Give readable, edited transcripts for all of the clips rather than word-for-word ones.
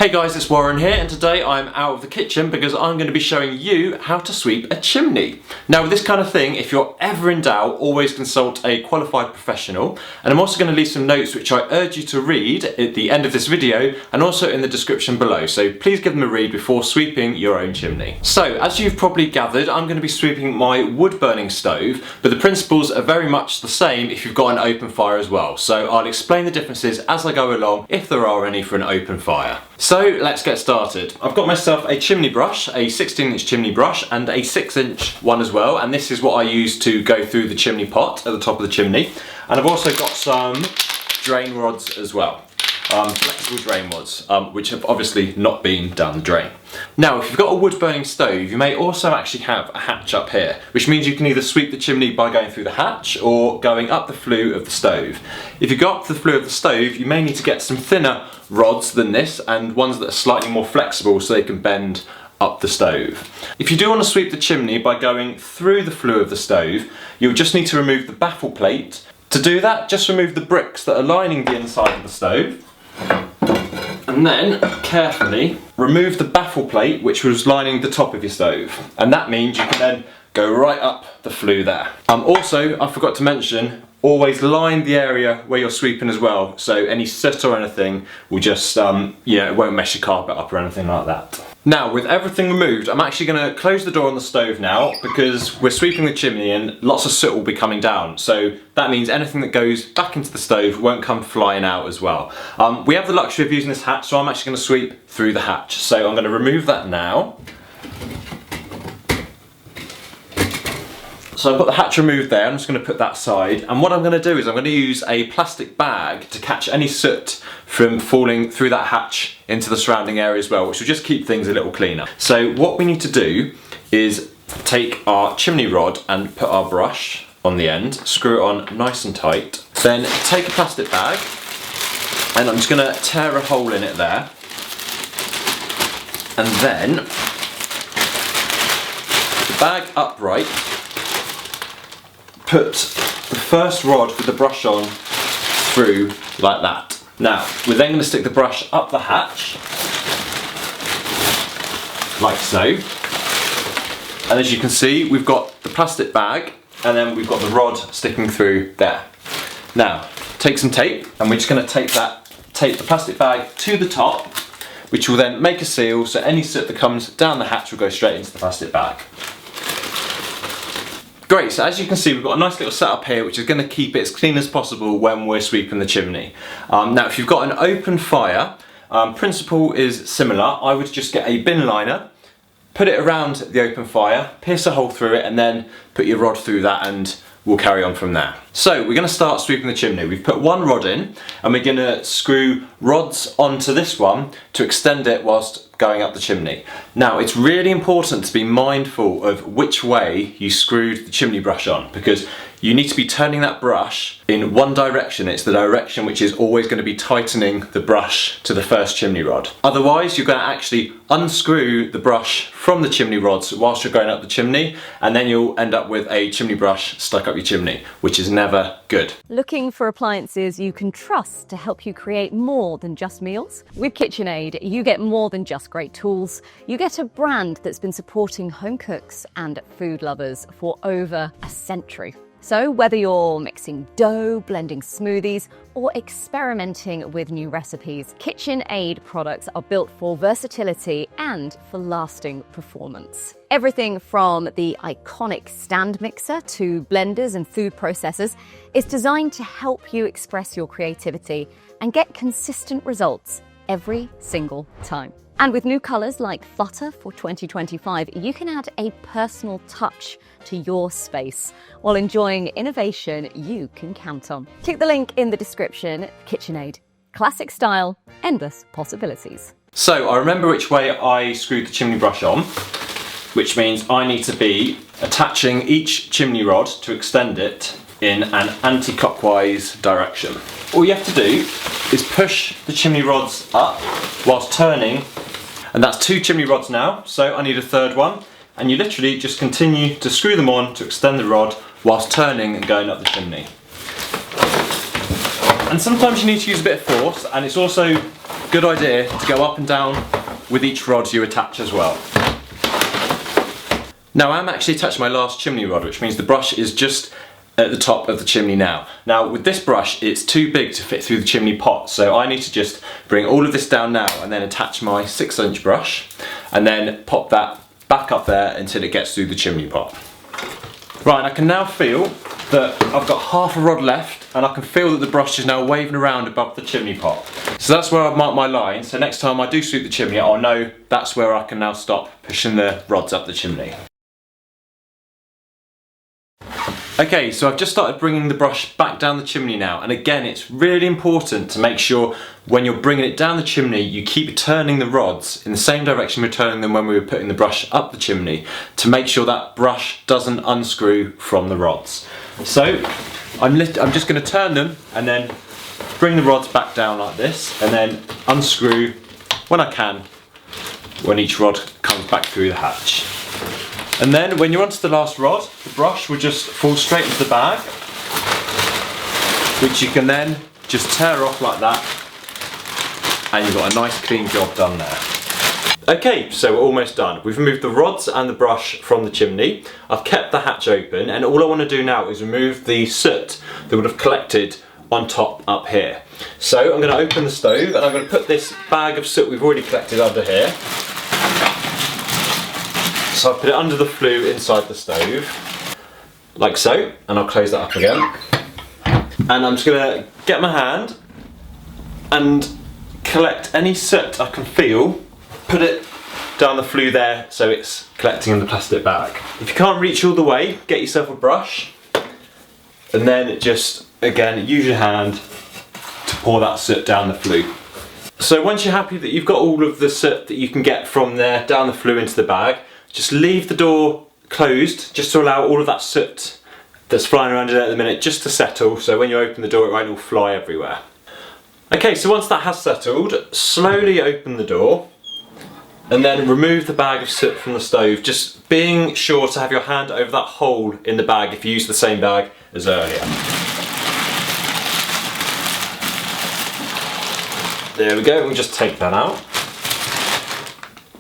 Hey guys, it's Warren here, and today I'm out of the kitchen because I'm going to be showing you how to sweep a chimney. Now with this kind of thing, if you're ever in doubt, always consult a qualified professional, and I'm also going to leave some notes which I urge you to read at the end of this video and also in the description below, so please give them a read before sweeping your own chimney. So as you've probably gathered, I'm going to be sweeping my wood burning stove, but the principles are very much the same if you've got an open fire as well, so I'll explain the differences as I go along if there are any for an open fire. So let's get started. I've got myself a chimney brush, a 16-inch chimney brush and a 6-inch one as well, and this is what I use to go through the chimney pot at the top of the chimney. And I've also got some drain rods as well, flexible drain rods, which have obviously not been down the drain. Now if you've got a wood burning stove, you may also actually have a hatch up here, which means you can either sweep the chimney by going through the hatch or going up the flue of the stove. If you go up the flue of the stove, you may need to get some thinner rods than this and ones that are slightly more flexible so they can bend up the stove. If you do want to sweep the chimney by going through the flue of the stove, you'll just need to remove the baffle plate. To do that, just remove the bricks that are lining the inside of the stove, and then carefully remove the baffle plate which was lining the top of your stove, and that means you can then go right up the flue there. Also, I forgot to mention, always line the area where you're sweeping as well, so any soot or anything will just, it won't mess your carpet up or anything like that. Now with everything removed, I'm actually going to close the door on the stove now because we're sweeping the chimney and lots of soot will be coming down, so that means anything that goes back into the stove won't come flying out as well. We have the luxury of using this hatch, so I'm actually going to sweep through the hatch. So I'm going to remove that now. So I've got the hatch removed there, I'm just going to put that aside, and what I'm going to do is I'm going to use a plastic bag to catch any soot from falling through that hatch into the surrounding area as well, which will just keep things a little cleaner. So what we need to do is take our chimney rod and put our brush on the end, screw it on nice and tight, then take a plastic bag and I'm just going to tear a hole in it there, and then the bag upright, put the first rod with the brush on through like that. Now we're then going to stick the brush up the hatch like so, and as you can see we've got the plastic bag and then we've got the rod sticking through there. Now take some tape and we're just going to tape the plastic bag to the top, which will then make a seal so any soot that comes down the hatch will go straight into the plastic bag. Great, so as you can see we've got a nice little setup here which is going to keep it as clean as possible when we're sweeping the chimney. Now if you've got an open fire, principle is similar. I would just get a bin liner, put it around the open fire, pierce a hole through it and then put your rod through that and we'll carry on from there. So we're going to start sweeping the chimney. We've put one rod in and we're going to screw rods onto this one to extend it whilst going up the chimney. Now it's really important to be mindful of which way you screwed the chimney brush on, because you need to be turning that brush in one direction. It's the direction which is always going to be tightening the brush to the first chimney rod. Otherwise you're going to actually unscrew the brush from the chimney rods whilst you're going up the chimney, and then you'll end up with a chimney brush stuck up your chimney, which is never good. Looking for appliances you can trust to help you create more than just meals? With KitchenAid, you get more than just great tools. You get a brand that's been supporting home cooks and food lovers for over a century. So whether you're mixing dough, blending smoothies, or experimenting with new recipes, KitchenAid products are built for versatility and for lasting performance. Everything from the iconic stand mixer to blenders and food processors is designed to help you express your creativity and get consistent results every single time. And with new colours like Flutter for 2025, you can add a personal touch to your space while enjoying innovation you can count on. Click the link in the description. KitchenAid. Classic style, endless possibilities. So I remember which way I screwed the chimney brush on, which means I need to be attaching each chimney rod to extend it in an anti-clockwise direction. All you have to do is push the chimney rods up whilst turning, and that's 2 chimney rods now, so I need a third one, and you literally just continue to screw them on to extend the rod whilst turning and going up the chimney. And sometimes you need to use a bit of force, and it's also good idea to go up and down with each rod you attach as well. Now I'm actually attaching my last chimney rod, which means the brush is just at the top of the chimney now. Now with this brush, it's too big to fit through the chimney pot, so I need to just bring all of this down now and then attach my 6" brush and then pop that back up there until it gets through the chimney pot. Right, I can now feel that I've got half a rod left, and I can feel that the brush is now waving around above the chimney pot. So that's where I've marked my line, so next time I do sweep the chimney, I'll know that's where I can now stop pushing the rods up the chimney. Okay, so I've just started bringing the brush back down the chimney now, and again it's really important to make sure when you're bringing it down the chimney you keep turning the rods in the same direction we're turning them when we were putting the brush up the chimney, to make sure that brush doesn't unscrew from the rods. So I'm just going to turn them and then bring the rods back down like this, and then unscrew when I can when each rod comes back through the hatch. And then when you're onto the last rod, the brush will just fall straight into the bag, which you can then just tear off like that, and you've got a nice clean job done there. Okay, so we're almost done. We've removed the rods and the brush from the chimney. I've kept the hatch open, and all I want to do now is remove the soot that would have collected on top up here. So I'm going to open the stove and I'm going to put this bag of soot we've already collected under here. So I put it under the flue inside the stove, like so, and I'll close that up again. And I'm just going to get my hand and collect any soot I can feel, put it down the flue there so it's collecting in the plastic bag. If you can't reach all the way, get yourself a brush, and then just, again, use your hand to pour that soot down the flue. So once you're happy that you've got all of the soot that you can get from there down the flue into the bag, just leave the door closed just to allow all of that soot that's flying around in there at the minute just to settle, so when you open the door it won't all fly everywhere. Okay, so once that has settled, slowly open the door and then remove the bag of soot from the stove, just being sure to have your hand over that hole in the bag if you use the same bag as earlier. There we go, we'll just take that out.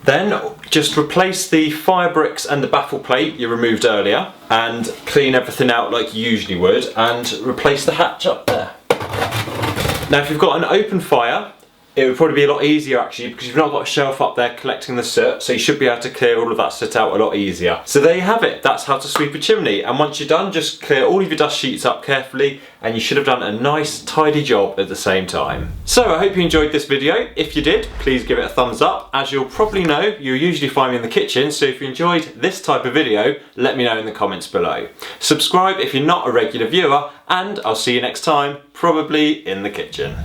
Then just replace the fire bricks and the baffle plate you removed earlier and clean everything out like you usually would, and replace the hatch up there. Now if you've got an open fire, it would probably be a lot easier actually, because you've not got a shelf up there collecting the soot, so you should be able to clear all of that soot out a lot easier. So there you have it, that's how to sweep a chimney, and once you're done just clear all of your dust sheets up carefully and you should have done a nice tidy job at the same time. So I hope you enjoyed this video. If you did, please give it a thumbs up. As you'll probably know, you'll usually find me in the kitchen, so if you enjoyed this type of video, let me know in the comments below. Subscribe if you're not a regular viewer, and I'll see you next time, probably in the kitchen.